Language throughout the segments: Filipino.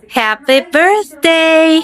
Happy birthday!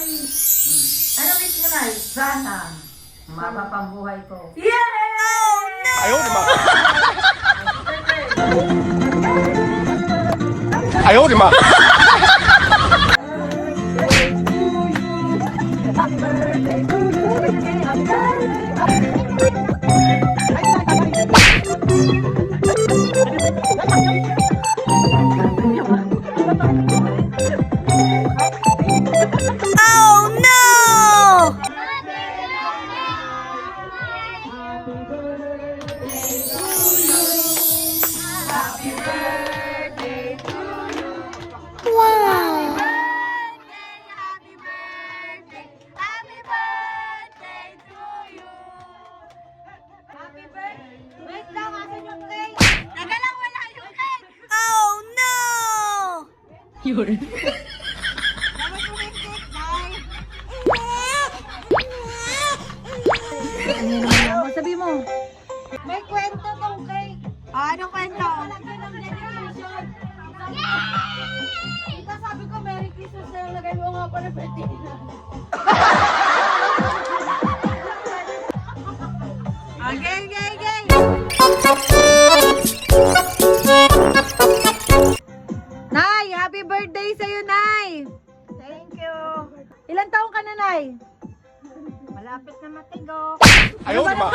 Ano wish mo na? Sana maba pang buhay ko. Ayaw di ma. Ayaw di ma. Oh no! Wow! Oh no! Sabi mo. May kwento tong cake. Anong kwento? Lagyan ng dedication. Ika sabi ko, Merry Christmas na lang. Lagay mo nga pa ng birthday na. Okay, okay, okay. Nay, happy birthday sa'yo, Nay. Thank you. Ilan taong ka na, Nay? Malapit na matigo. Ayaw di ma.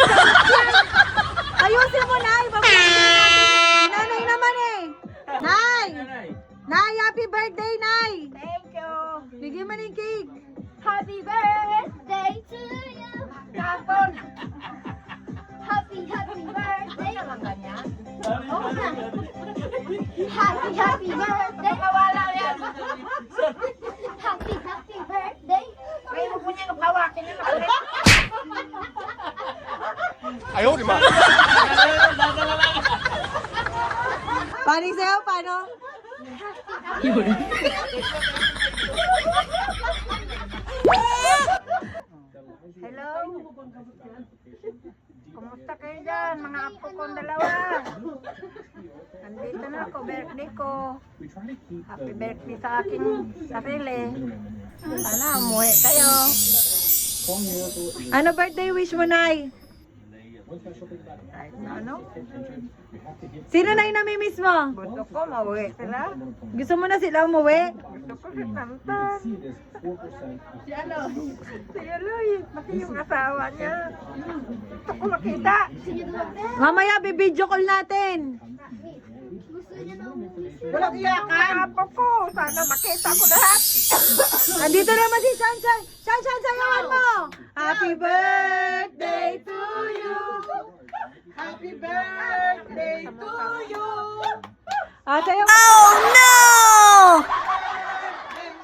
Ayusin mo, Nay. Nanay naman eh. Nay! Nay, happy birthday, Nay. Thank you. Bigyan mo ng cake. Happy birthday to you. Tapos, happy birthday. Naman ganyan? Oo na. Happy birthday. Mawala yan. Happy birthday. Kaya mo po niya nagpawakin niya. Ayaw di ma. Paano sa'yo? Paano? Hello? Kumusta kayo dyan, mga apo kong dalawa? Nandito na ako, birthday ko. Happy birthday sa aking sarili. Sana umuwi kayo. Ano birthday wish mo, Nay? Kahit na ano, Sino na yung namimiss mo? gusto ko mauwi sila. Gusto mo na sila umuwi? Gusto ko si Tantan. Si ano? Si Eloy, pati yung asawa niya. Gusto ko makita. Mamaya, bibidyo call natin. Walang iyakan. Apo ko, sana makita ko lahat. Andito naman si Shanshan. Shanshan, sayawan mo! Happy birthday to you! Happy birthday to you! Sayaw. Oh no!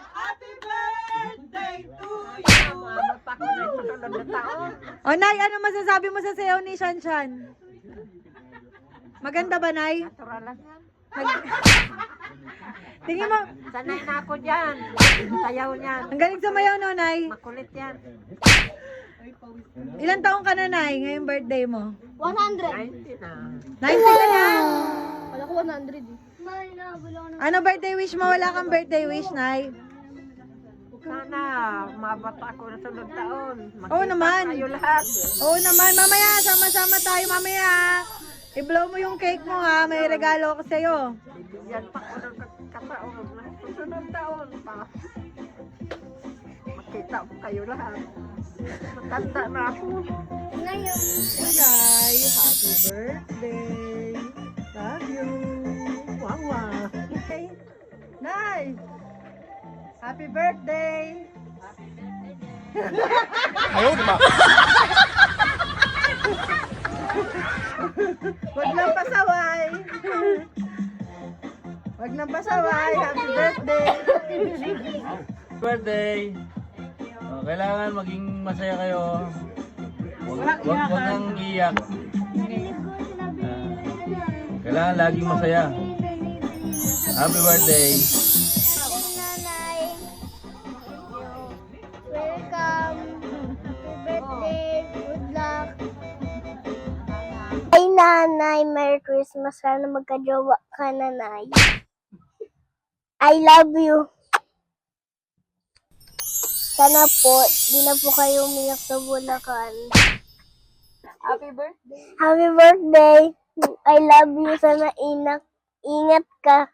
Happy birthday to you! Maabot pa ko na sa sunod na taon. O, Nay, ano masasabi mo sa sayaw ni Shanshan? Maganda ba, Nay? Natural lang yan. Tingin mo, Sanay na ako dyan. Sayaw niyan. ang galing sumayaw, no, Nay? Makulit yan. Ilan taong ka na, Nay, ngayong birthday mo? 100. 90 ka na? Wala ko 100 eh. Ano birthday wish mo? Wala kang birthday wish, Nay? Sana umabot ako na sunod taon. Oo naman. Kayo lahat. Oo naman, mamaya, sama-sama tayo mamaya. I-blow mo yung cake mo ha, may regalo ko sa'yo. Bibigyan pa ko ng kataon na susunod taon pa. Makita ko kayo lahat. Matanda na ako. Nay, happy birthday. Love you. Wawa. Okay. Nay, happy birthday. Ayaw di ma. Huwag lang pasaway. O Wag nang pasaway. Happy birthday. Birthday! Kailangan maging masaya kayo. Huwag nang iyak. Kailangan laging masaya. Happy birthday! Nanay. Welcome. Happy birthday. Good luck. Ay, nanay. Merry Christmas. Sana magkajowa ka, nanay. I love you. Sana po, di na po kayo umiyak sa Bulacan. Happy birthday. Happy birthday. I love you. Sana ingat ka.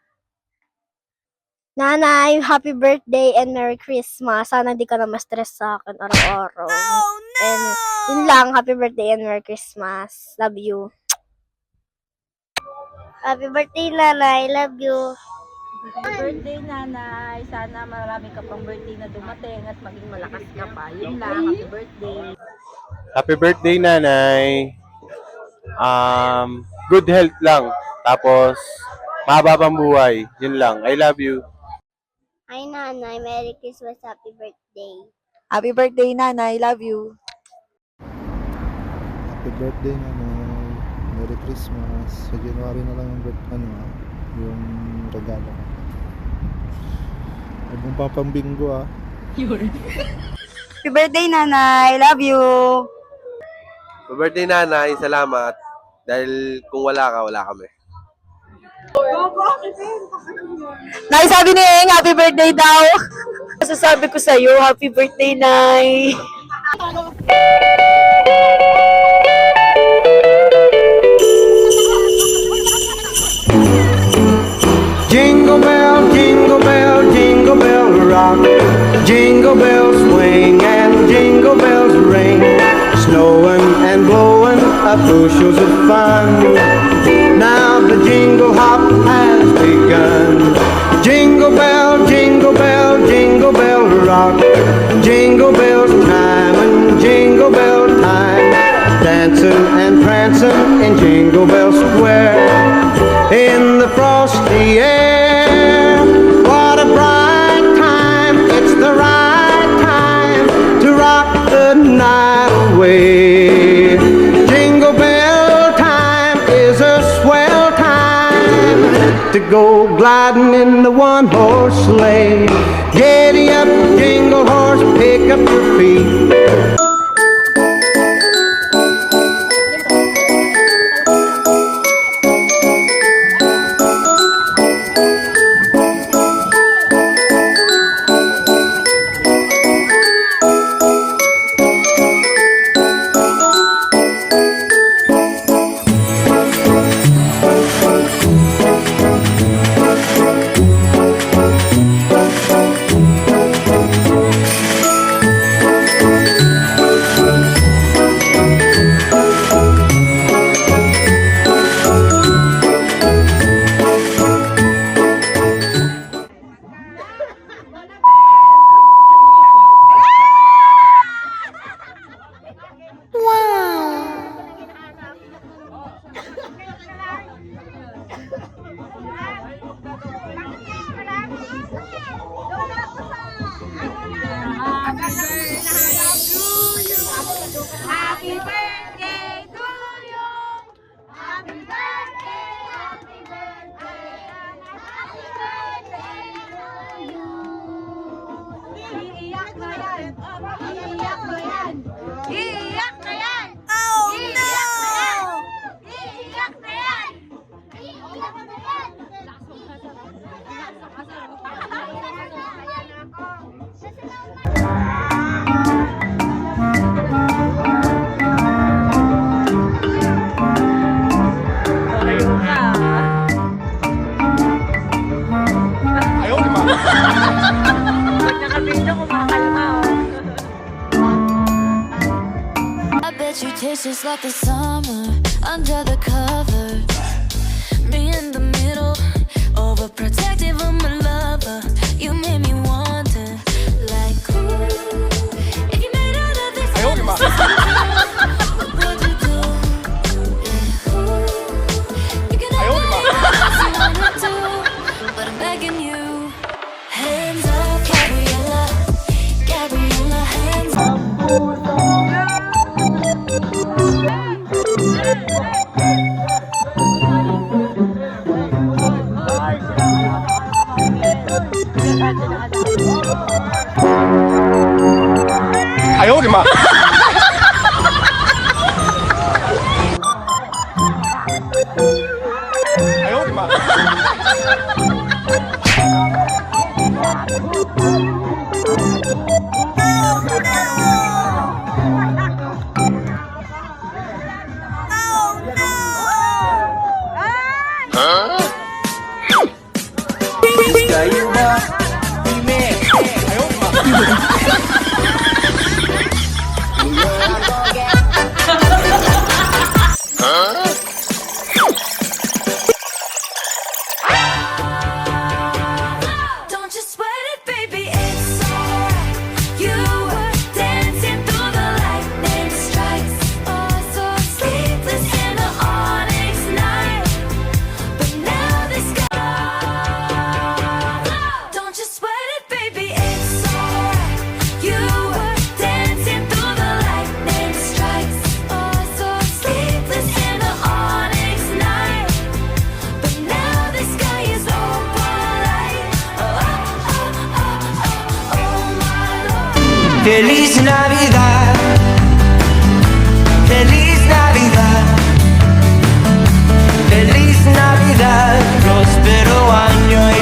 Nanay, happy birthday and Merry Christmas. Sana di ka na ma-stress sa akin araw-araw. Oh, no! And yun lang, happy birthday and Merry Christmas. Love you. Happy birthday, Nanay. Love you. Happy birthday, nanay. Sana marami ka pang birthday na dumating at maging malakas ka pa. Yun lang. Happy birthday. Happy birthday, nanay. Good health lang. Tapos, mahaba pang buhay. Yun lang. I love you. Hi, Nanay. Merry Christmas. Happy birthday. Happy birthday, nanay. Love you. Happy birthday, nanay. Merry Christmas. Sa January na lang yung regalo ko. Huwag mong papambinggo Happy birthday, nanay. Love you. Happy birthday, nanay. Salamat. Dahil kung wala ka, wala kami. Nay, sabi ni Eng, happy birthday daw. Sasabi ko sa'yo, happy birthday, Nay. Jingle bell, jingle bell rock. Jingle bells swing and jingle bells ring. Snowing and blowing up bushels of fun. Now the jingle hop has begun. Jingle bell, jingle bell, jingle bell rock. Jingle bells time and jingle bell time. Dancing and prancing in Jingle Bell Square. In the frosty air, what a bright time. It's the right time to rock the night away. Jingle bell time is a swell time to go gliding in the one-horse sleigh. Giddy up, jingle horse, pick up your feet. Happy birthday to you. Happy birthday, happy birthday, happy birthday to you. Iiyak na yan. Iiyak na yan. Iiyak na yan. Oh no! Iiyak na yan. Iiyak na yan. Ayaw, di ba? I bet you taste just like the summer under the covers. Me in the middle, overprotective of my lover. You made me wonder, like, ooh, if you made all of this, Ayaw, di ba? what would you do? Yeah, ooh, you can Ayaw, di ba? have what you wanna do, but begging you. Hands up, Gabriella, Gabriella, hands up. Don't you sweat it, baby, it's alright. You were dancing through the lightning strikes. Oh, so sleepless in the onyx night. But now the sky. Don't you sweat it, baby, it's alright. You were dancing through the lightning strikes. Oh, so sleepless in the onyx night. But now the sky is opalite. Oh, oh, oh, oh, oh, oh, my Lord. Feliz Navidad, Feliz Navidad, Feliz Navidad, próspero año y